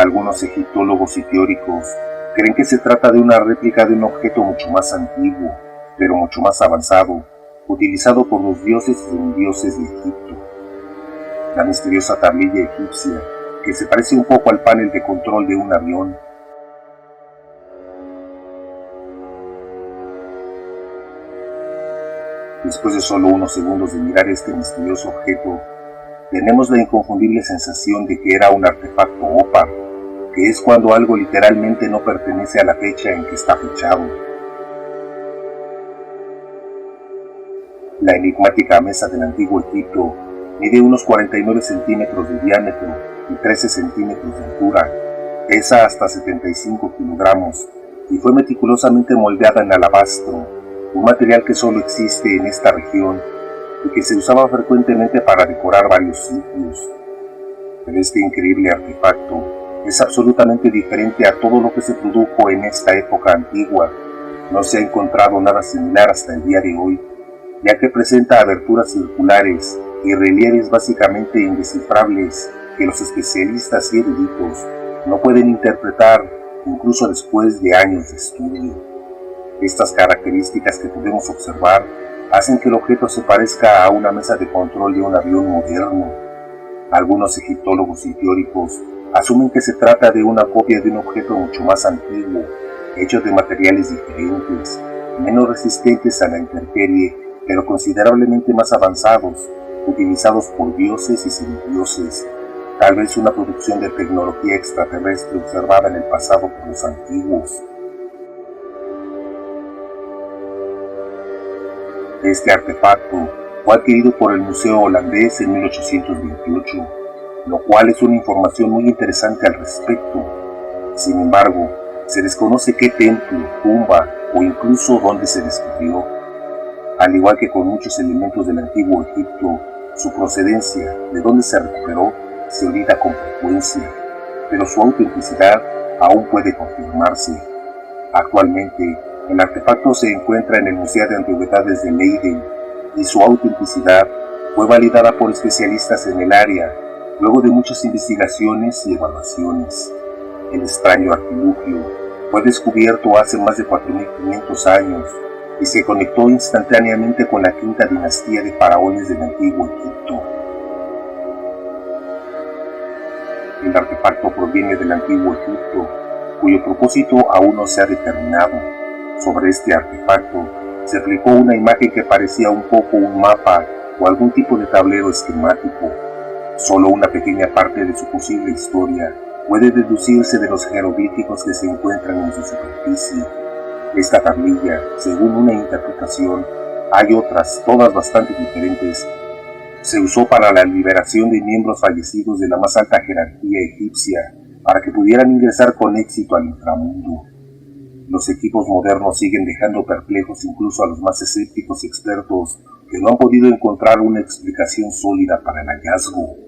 Algunos egiptólogos y teóricos creen que se trata de una réplica de un objeto mucho más antiguo, pero mucho más avanzado, utilizado por los dioses y semidioses de Egipto. La misteriosa tablilla egipcia, que se parece un poco al panel de control de un avión. Después de solo unos segundos de mirar este misterioso objeto, tenemos la inconfundible sensación de que era un artefacto OPAR, que es cuando algo literalmente no pertenece a la fecha en que está fechado. La enigmática mesa del antiguo Egipto mide unos 49 centímetros de diámetro y 13 centímetros de altura, pesa hasta 75 kilogramos y fue meticulosamente moldeada en alabastro, un material que solo existe en esta región y que se usaba frecuentemente para decorar varios sitios. Pero este increíble artefacto es absolutamente diferente a todo lo que se produjo en esta época antigua. No se ha encontrado nada similar hasta el día de hoy, ya que presenta aberturas circulares y relieves básicamente indescifrables que los especialistas y eruditos no pueden interpretar incluso después de años de estudio. Estas características que podemos observar hacen que el objeto se parezca a una mesa de control de un avión moderno. Algunos egiptólogos y teóricos asumen que se trata de una copia de un objeto mucho más antiguo, hecho de materiales diferentes, menos resistentes a la intemperie, pero considerablemente más avanzados, utilizados por dioses y semidioses, tal vez una producción de tecnología extraterrestre observada en el pasado por los antiguos. Este artefacto fue adquirido por el Museo Holandés en 1828, lo cual es una información muy interesante al respecto. Sin embargo, se desconoce qué templo, tumba o incluso dónde se descubrió. Al igual que con muchos elementos del antiguo Egipto, su procedencia, de dónde se recuperó, se olvida con frecuencia, pero su autenticidad aún puede confirmarse. Actualmente, el artefacto se encuentra en el Museo de Antigüedades de Leiden y su autenticidad fue validada por especialistas en el área luego de muchas investigaciones y evaluaciones. El extraño artilugio fue descubierto hace más de 4.500 años y se conectó instantáneamente con la quinta dinastía de faraones del antiguo Egipto. El artefacto proviene del antiguo Egipto, cuyo propósito aún no se ha determinado. Sobre este artefacto se aplicó una imagen que parecía un poco un mapa o algún tipo de tablero esquemático. Solo una pequeña parte de su posible historia puede deducirse de los jeroglíficos que se encuentran en su superficie. Esta tablilla, según una interpretación, hay otras, todas bastante diferentes, se usó para la liberación de miembros fallecidos de la más alta jerarquía egipcia para que pudieran ingresar con éxito al inframundo. Los equipos modernos siguen dejando perplejos incluso a los más escépticos y expertos que no han podido encontrar una explicación sólida para el hallazgo.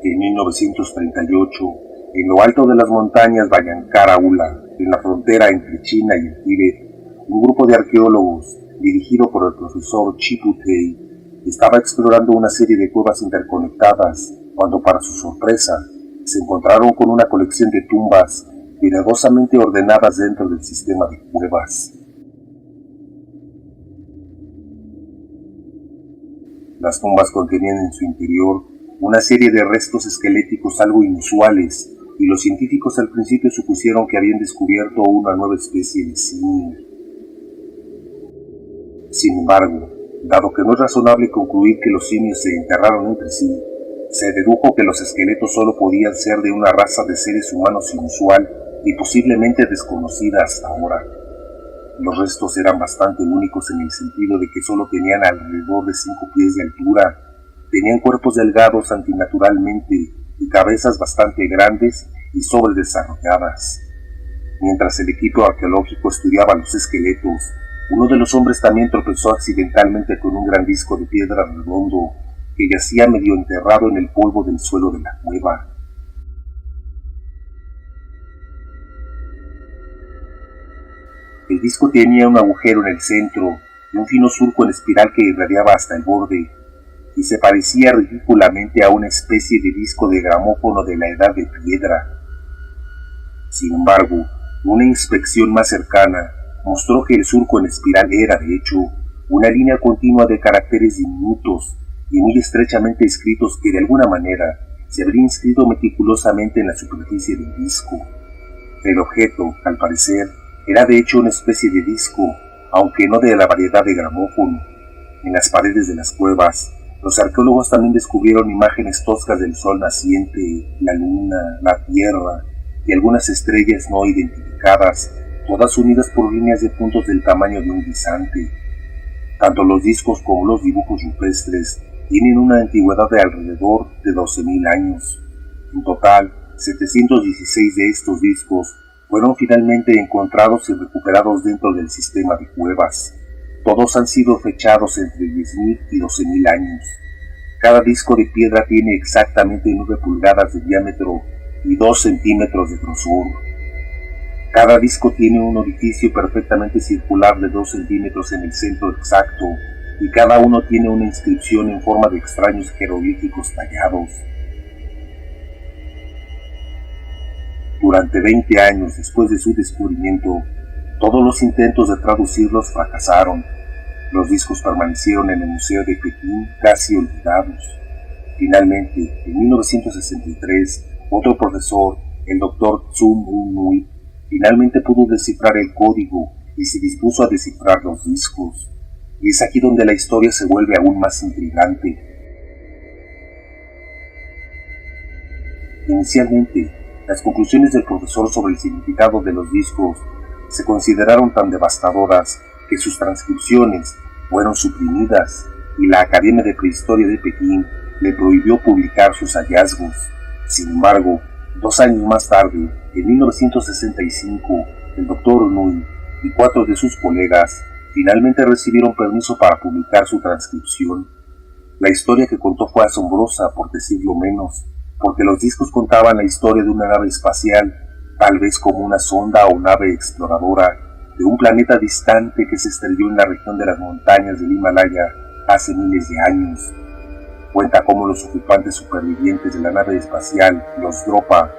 En 1938, en lo alto de las montañas Bayankara-Ula, en la frontera entre China y el Tíbet, un grupo de arqueólogos, dirigido por el profesor Chiputei, estaba explorando una serie de cuevas interconectadas, cuando para su sorpresa, se encontraron con una colección de tumbas cuidadosamente ordenadas dentro del sistema de cuevas. Las tumbas contenían en su interior una serie de restos esqueléticos algo inusuales, y los científicos al principio supusieron que habían descubierto una nueva especie de simio. Sin embargo, dado que no es razonable concluir que los simios se enterraron entre sí, se dedujo que los esqueletos solo podían ser de una raza de seres humanos inusual y posiblemente desconocida hasta ahora. Los restos eran bastante únicos en el sentido de que solo tenían alrededor de 5 pies de altura, tenían cuerpos delgados antinaturalmente y cabezas bastante grandes y sobredesarrolladas. Mientras el equipo arqueológico estudiaba los esqueletos, uno de los hombres también tropezó accidentalmente con un gran disco de piedra redondo que yacía medio enterrado en el polvo del suelo de la cueva. El disco tenía un agujero en el centro y un fino surco en espiral que irradiaba hasta el borde, y se parecía ridículamente a una especie de disco de gramófono de la edad de piedra. Sin embargo, una inspección más cercana mostró que el surco en espiral era, de hecho, una línea continua de caracteres diminutos y muy estrechamente escritos que de alguna manera se habría inscrito meticulosamente en la superficie del disco. El objeto, al parecer, era de hecho una especie de disco, aunque no de la variedad de gramófono. En las paredes de las cuevas, los arqueólogos también descubrieron imágenes toscas del sol naciente, la luna, la tierra y algunas estrellas no identificadas, todas unidas por líneas de puntos del tamaño de un guisante. Tanto los discos como los dibujos rupestres tienen una antigüedad de alrededor de 12.000 años. En total, 716 de estos discos fueron finalmente encontrados y recuperados dentro del sistema de cuevas. Todos han sido fechados entre 10.000 y 12.000 años. Cada disco de piedra tiene exactamente 9 pulgadas de diámetro y 2 centímetros de grosor. Cada disco tiene un orificio perfectamente circular de 2 centímetros en el centro exacto, y cada uno tiene una inscripción en forma de extraños jeroglíficos tallados. Durante 20 años después de su descubrimiento, todos los intentos de traducirlos fracasaron. Los discos permanecieron en el Museo de Pekín casi olvidados. Finalmente, en 1963, otro profesor, el Dr. Tsun Nui, finalmente pudo descifrar el código y se dispuso a descifrar los discos. Y es aquí donde la historia se vuelve aún más intrigante. Inicialmente, las conclusiones del profesor sobre el significado de los discos se consideraron tan devastadoras que sus transcripciones fueron suprimidas y la Academia de Prehistoria de Pekín le prohibió publicar sus hallazgos. Sin embargo, 2 años más tarde, en 1965, el Dr. Nui y 4 de sus colegas finalmente recibieron permiso para publicar su transcripción. La historia que contó fue asombrosa, por decirlo menos, porque los discos contaban la historia de una nave espacial, tal vez como una sonda o nave exploradora, de un planeta distante que se estrelló en la región de las montañas del Himalaya hace miles de años. Cuenta cómo los ocupantes supervivientes de la nave espacial, los Dropa,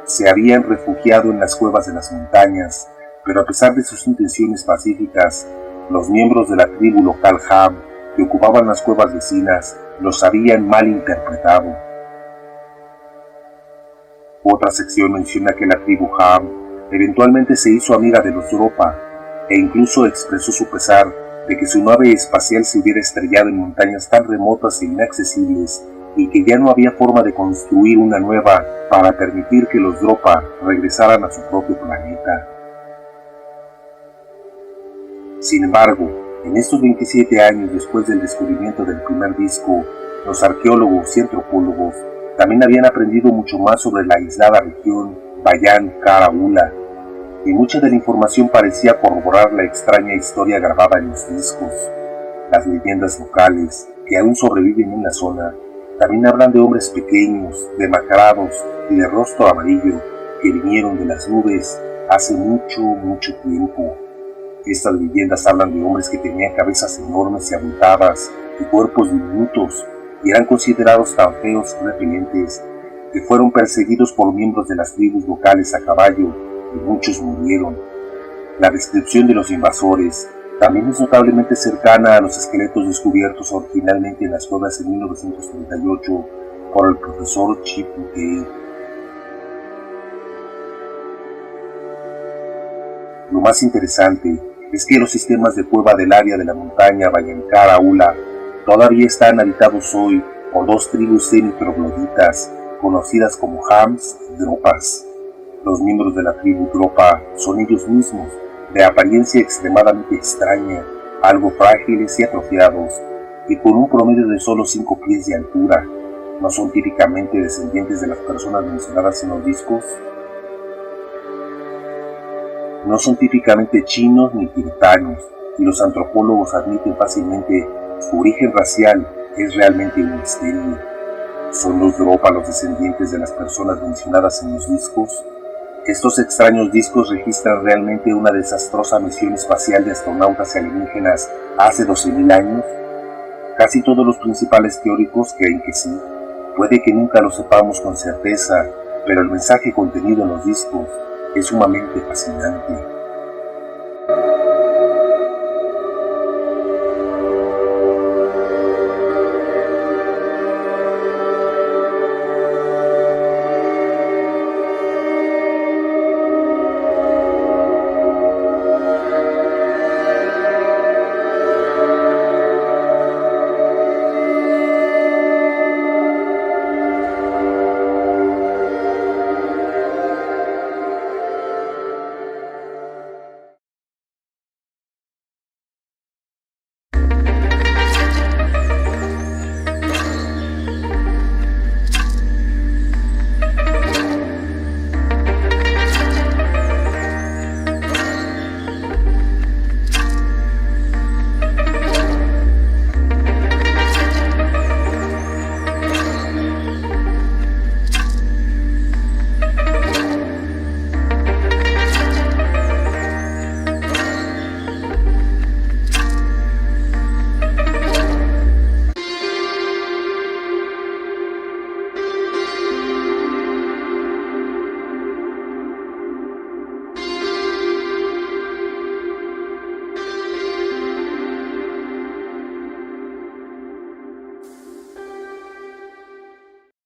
se habían refugiado en las cuevas de las montañas, pero a pesar de sus intenciones pacíficas, los miembros de la tribu local Ham, que ocupaban las cuevas vecinas, los habían malinterpretado. Otra sección menciona que la tribu Ham eventualmente se hizo amiga de los Dropa e incluso expresó su pesar de que su nave espacial se hubiera estrellado en montañas tan remotas e inaccesibles y que ya no había forma de construir una nueva para permitir que los Dropa regresaran a su propio planeta. Sin embargo, en estos 27 años después del descubrimiento del primer disco, los arqueólogos y antropólogos también habían aprendido mucho más sobre la aislada región Bayan Karaula, y mucha de la información parecía corroborar la extraña historia grabada en los discos. Las leyendas locales, que aún sobreviven en la zona, también hablan de hombres pequeños, demacrados y de rostro amarillo que vinieron de las nubes hace mucho tiempo. Estas leyendas hablan de hombres que tenían cabezas enormes y abultadas y cuerpos diminutos, y eran considerados tan feos y repelentes que fueron perseguidos por miembros de las tribus locales a caballo y muchos murieron. La descripción de los invasores también es notablemente cercana a los esqueletos descubiertos originalmente en las cuevas en 1938 por el profesor Chip Day. Lo más interesante es que los sistemas de cueva del área de la montaña Bayan-Karaula todavía están habitados hoy por 2 tribus semi-trogloditas conocidas como Hams y Dropas. Los miembros de la tribu Dropa son ellos mismos, de apariencia extremadamente extraña, algo frágiles y atrofiados, y con un promedio de solo 5 pies de altura. ¿No son típicamente descendientes de las personas mencionadas en los discos? No son típicamente chinos ni tibetanos, y los antropólogos admiten fácilmente su origen racial es realmente un misterio. ¿Son los Dropa los descendientes de las personas mencionadas en los discos? ¿Estos extraños discos registran realmente una desastrosa misión espacial de astronautas y alienígenas hace 12.000 años? Casi todos los principales teóricos creen que sí. Puede que nunca lo sepamos con certeza, pero el mensaje contenido en los discos es sumamente fascinante.